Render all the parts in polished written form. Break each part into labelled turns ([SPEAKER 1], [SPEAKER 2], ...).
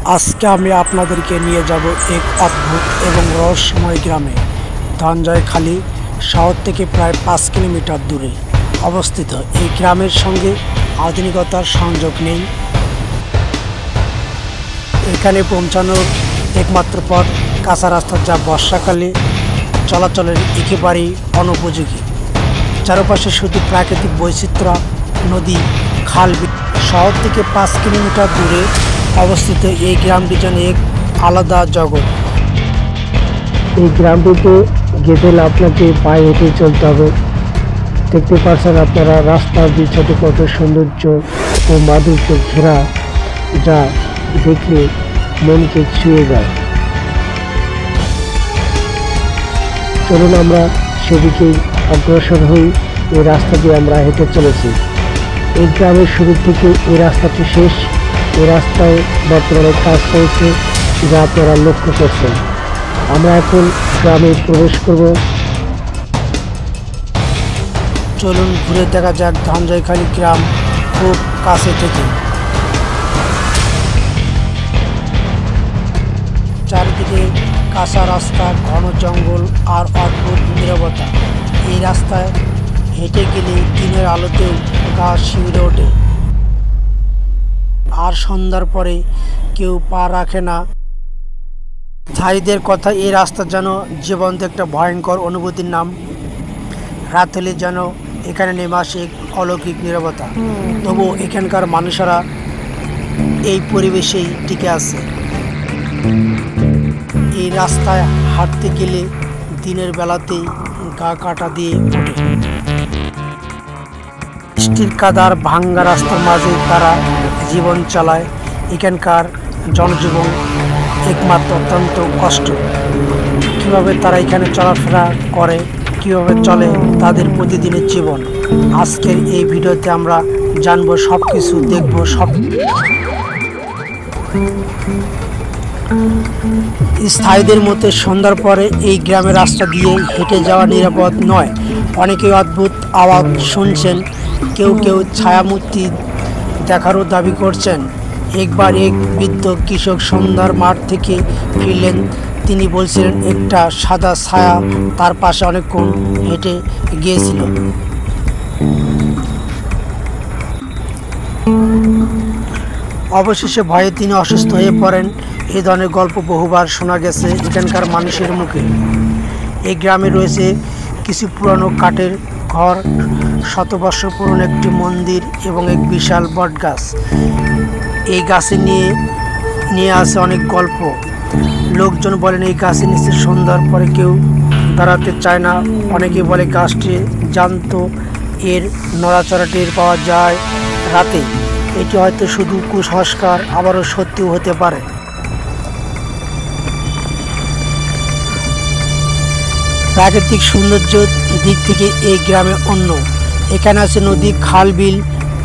[SPEAKER 1] আজকে আমি আপনাদেরকে নিয়ে যাব এক অদ্ভুত এবং রহস্যময় গ্রামে। ধনঞ্জয়খালী শহর থেকে প্রায় 5 কিলোমিটার দূরে অবস্থিত এই গ্রামের সঙ্গে আধুনিকতার সংযোগ নেই। এখানে পৌঁছানোর একমাত্র পথ কাঁচা রাস্তা, যা বর্ষাকালে চলাচলের একেবারেই অনুপযোগী। চারপাশে শুধু প্রাকৃতিক বৈচিত্র্য, নদী, খাল। শহর থেকে 5 কিলোমিটার দূরে অবস্থিত এই গ্রামটি যেন এক আলাদা জগৎ। এই গ্রামটিতে যেতে হলে আপনাকে পায়ে হেঁটে চলতে হবে। দেখতে পাচ্ছেন আপনারা রাস্তার দুই ছোটো কত সৌন্দর্য ও মাধুর্য ঘেরা, যা দেখলে মনকে ছুঁয়ে যায়। চলুন আমরা সেদিকেই অগ্রসর হই। এই রাস্তা দিয়ে আমরা হেঁটে চলেছি। এই গ্রামের শুরু থেকে এই রাস্তাটি শেষ। এই রাস্তায় বর্তমানে কাজ চলছে, যা আপনারা লক্ষ্য করছেন। আমরা এখন গ্রামে প্রবেশ করব। চলুন ঘুরে দেখা যাক ধনঞ্জয়খালী গ্রাম খুব কাছে থেকে। চারিদিকে কাঁচা রাস্তা, ঘন জঙ্গল আর অদ্ভুত নীরবতা। এই রাস্তায় হেঁটে গেলে দিনের আলোতেও গা শিউরে ওঠে, আর সন্ধ্যার পরে কেউ পা রাখে না। স্থায়ীদের কথা, এই রাস্তা যেন জীবন্ত একটা ভয়ঙ্কর অনুভূতির নাম। রাত হলে যেন এখানে নেমে আসে এক অলৌকিক নীরবতা। তবুও এখানকার মানুষেরা এই পরিবেশেই টিকে আছে। এই রাস্তায় হাঁটতে গেলে দিনের বেলাতেই গা কাটা দিয়ে ওঠে। বৃষ্টির কাদার ভাঙ্গা রাস্তার মাঝে তারা জীবন চালায়। এখানকার জনজীবন একমাত্র অত্যন্ত কষ্ট। কীভাবে তারা এখানে চলাফেরা করে, কীভাবে চলে তাদের প্রতিদিনের জীবন, আজকের এই ভিডিওতে আমরা জানবো, সব কিছু দেখবো। স্থায়ীদের মতে সন্ধ্যার পরে এই গ্রামের রাস্তা দিয়ে হেঁটে যাওয়া নিরাপদ নয়। অনেকেই অদ্ভুত আওয়াজ শুনছেন, কেউ কেউ ছায়ামূর্তি দেখারও দাবি করছেন। একবার এক বৃদ্ধ কৃষক সন্ধ্যার মাঠ থেকে ফিরলেন। তিনি বলছিলেন একটা সাদা ছায়া তার পাশে অনেকক্ষণ হেঁটে গিয়েছিল। অবশেষে ভয়ে তিনি অসুস্থ হয়ে পড়েন। এই ধরনের গল্প বহুবার শোনা গেছে এখানকার মানুষের মুখে। এই গ্রামে রয়েছে কিছু পুরানো কাঠের ঘর, শতবর্ষ পুরনো একটি মন্দির এবং এক বিশাল বটগাছ। এই গাছে নিয়ে আসে অনেক গল্প। লোকজন বলেন এই গাছের নিচে সন্ধ্যার পরে কেউ দাঁড়াতে চায় না। অনেকে বলে গাছটি জানত, এর নড়াচড়া টের পাওয়া যায় রাতে। এটি হয়তো শুধু কুসংস্কার, আবারও সত্যিও হতে পারে। প্রাকৃতিক সৌন্দর্য দিক থেকে এই গ্রামে অন্য। এখানে আছে নদী, খাল, বিল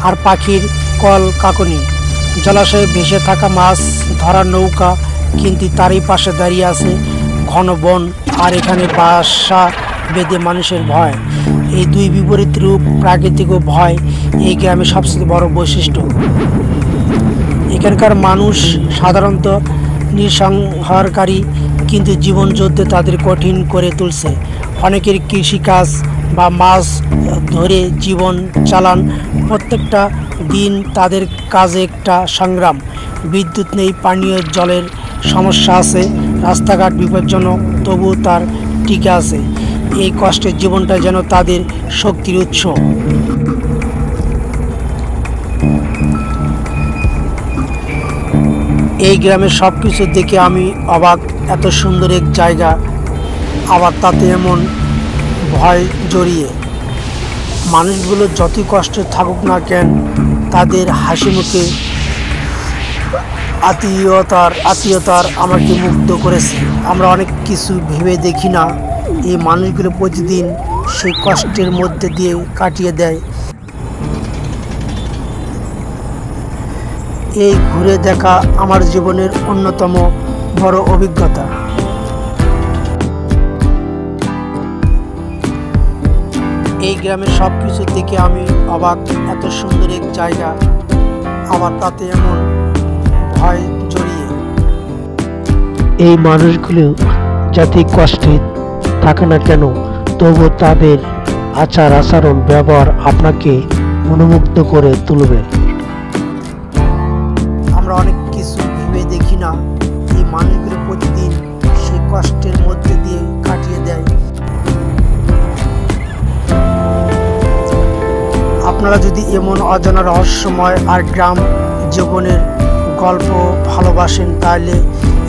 [SPEAKER 1] আর পাখির কল কাকনি। জলাশয়ে ভেসে থাকা মাছ ধরার নৌকা, কিন্তু তারই পাশে দাঁড়িয়ে আছে ঘন বন, আর এখানে বাসা বেঁধে মানুষের ভয়। এই দুই বিপরীত রূপ, প্রাকৃতিক ও ভয়, এই গ্রামের সবচেয়ে বড় বৈশিষ্ট্য। এখানকার মানুষ সাধারণত নিঃসংহারকারী, কিন্তু জীবনযুদ্ধে তাদের কঠিন করে তুলছে। অনেকের কৃষিকাজ বা মাছ ধরে জীবন চালান। প্রত্যেকটা দিন তাদের কাজে একটা সংগ্রাম। বিদ্যুৎ নেই, পানীয় জলের সমস্যা আছে, রাস্তাঘাট বিপজ্জনক, তবুও তার টিকে আছে। এই কষ্টের জীবনটা যেন তাদের শক্তির উৎস। এই গ্রামের সব কিছু দেখে আমি অবাক। এত সুন্দর এক জায়গা, আবার তাতে এমন ভয় জড়িয়ে। মানুষগুলো যতই কষ্টে থাকুক না কেন, তাদের হাসি মুখে আত্মীয়তার আমাকে মুগ্ধ করেছে। আমরা অনেক কিছু ভেবে দেখি না, এই মানুষগুলো প্রতিদিন সেই কষ্টের মধ্যে দিয়ে কাটিয়ে দেয়। এই ঘুরে দেখা আমার জীবনের অন্যতম বড় অভিজ্ঞতা। এই গ্রামের সব কিছু দেখে আমি অবাক। এত সুন্দর এক জায়গা, আবার তাতে এমন ভয় জড়িয়ে। এই মানুষগুলো যতই কষ্টে থাকে না কেন, তবু তাদের আচার আচরণ ব্যবহার আপনাকে মনোমুগ্ধ করে তুলবে। আমরা অনেক কিছু ভেবে দেখি না, এই মানুষগুলো প্রতিদিন সেই কষ্টের মধ্যে দিয়ে কাটিয়ে দেয়। আপনারা যদি এমন অজানা রহস্যময় আর গ্রাম জীবনের গল্প ভালোবাসেন, তাহলে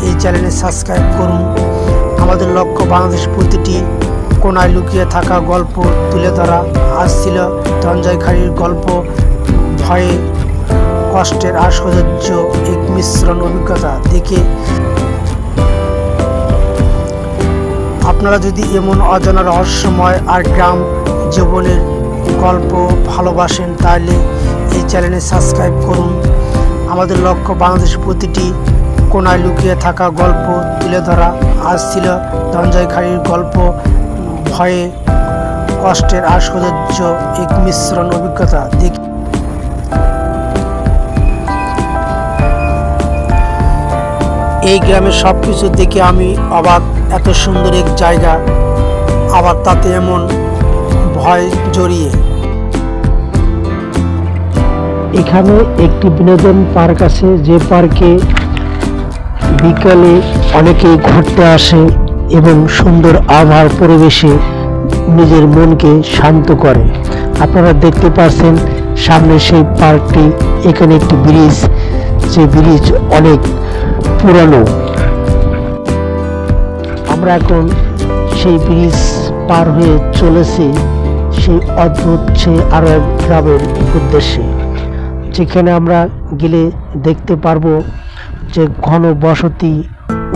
[SPEAKER 1] এই চ্যানেলে সাবস্ক্রাইব করুন। আমাদের লক্ষ্য বাংলাদেশ প্রতিটি কোনায় লুকিয়ে থাকা গল্প তুলে ধরা। আজ ছিল ধনঞ্জয় খাঁড়ির গল্প, ভয়ে কষ্টের আর সৌন্দর্য এক মিশ্রণ অভিজ্ঞতা দেখে। আপনারা যদি এমন অজানা রহস্যময় আর গ্রাম জীবনের গল্প ভালোবাসেন, তাহলে এই চ্যানেলে সাবস্ক্রাইব করুন। আমাদের লক্ষ্য বাংলাদেশ প্রতিটি কোনায় লুকিয়ে থাকা গল্প তুলে ধরা। আজ ছিল ধনঞ্জয় খাঁড়ির গল্প, ভয়ে কষ্টের আর সৌন্দর্য এক মিশ্রণ অভিজ্ঞতা দেখে। এই গ্রামের সবকিছু দেখে আমি অবাক, এত সুন্দর এক জায়গা, আবার তাতে এমন ভয় জড়িয়ে। এখানে একটি বিনোদন পার্ক আছে, যে পার্কে বিকালে অনেকেই ঘুরতে আসে এবং সুন্দর আবহাওয়ার পরিবেশে নিজের মনকে শান্ত করে। আপনারা দেখতে পাচ্ছেন সামনে সেই পার্কটি। এখানে একটি ব্রিজ, যে ব্রিজ অনেক পুরানো। আমরা এখন সেই ব্রিজ পার হয়ে চলেছি সেই অদ্ভুত সেই আরো এক গ্রামের উদ্দেশ্যে, যেখানে আমরা গেলে দেখতে পারবো যে ঘন বসতি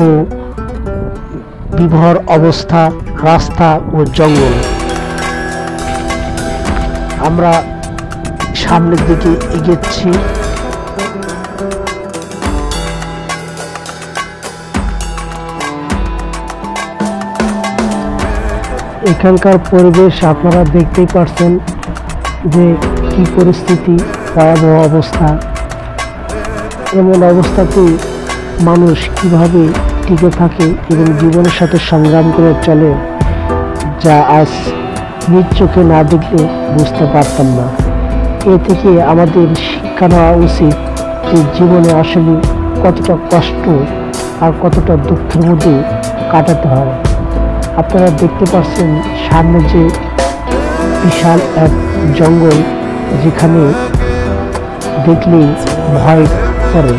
[SPEAKER 1] ও বিভর অবস্থা, রাস্তা ও জঙ্গল। আমরা সামনের দিকে এগোচ্ছি। এখানকার পরিবেশ আপনারা দেখতেই পাচ্ছেন যে কি পরিস্থিতি, ভয়াবহ অবস্থা। এমন অবস্থাতে মানুষ কিভাবে টিকে থাকে এবং জীবনের সাথে সংগ্রাম করে চলে, যা আজ নিজ চোখে না দেখলে বুঝতে পারতাম না। এ থেকে আমাদের শিক্ষা নেওয়া উচিত যে জীবনে আসলে কতটা কষ্ট আর কতটা দুঃখের মধ্যে কাটাতে হয়। আপনারা দেখতে পাচ্ছেন সামনে যে বিশাল এক জঙ্গল, যেখানে দেখলেই ভয় করে।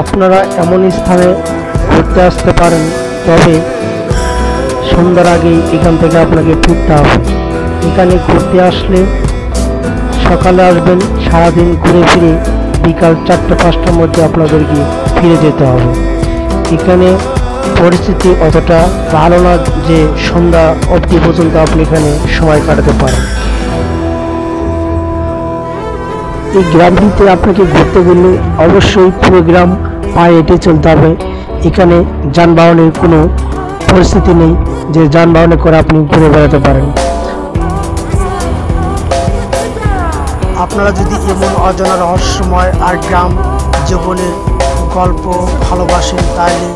[SPEAKER 1] আপনারা এমন স্থানে ঘুরতে আসতে পারেন, তবে সন্ধ্যার আগেই এখান থেকে আপনাকে ফিরতে হবে। এখানে ঘুরতে আসলে সকালে আসবেন, সারাদিন ঘুরে ফিরে বিকাল 4-5টার মধ্যে আপনাদেরকে ফিরে যেতে হবে। এখানে পরিস্থিতি অতটা ভালো না যে সন্ধ্যা অবধি পর্যন্ত আপনি এখানে সময় কাটাতে পারেন। এই গ্রামটিতে আপনাকে ঘুরতে গেলে অবশ্যই পুরো গ্রাম পায়ে হেঁটে চলতে হবে। এখানে যানবাহনের কোনো পরিস্থিতি নেই যে যানবাহনে করে আপনি ঘুরে বেড়াতে পারেন। আপনারা যদি এমন অজানা রহস্যময় আর গ্রাম জীবনের গল্প ভালোবাসেন, তাহলে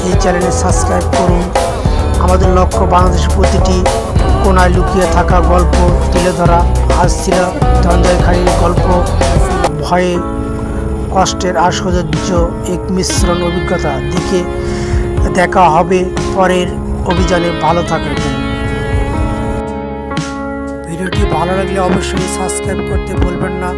[SPEAKER 1] এই চ্যানেলে সাবস্ক্রাইব করুন। আমাদের লক্ষ্য বাংলাদেশ প্রতিটি কোনায় লুকিয়ে থাকা গল্প তুলে ধরা। আজ ছিল ধনঞ্জয় খাঁড়ির গল্প, ভয়ে কষ্টের আর সৌন্দর্য এক মিশ্রণ অভিজ্ঞতা দেখে। দেখা হবে পরের অভিযানে। ভালো থাকবেন। ভিডিওটি ভালো লাগলে অবশ্যই সাবস্ক্রাইব করতে ভুলবেন না।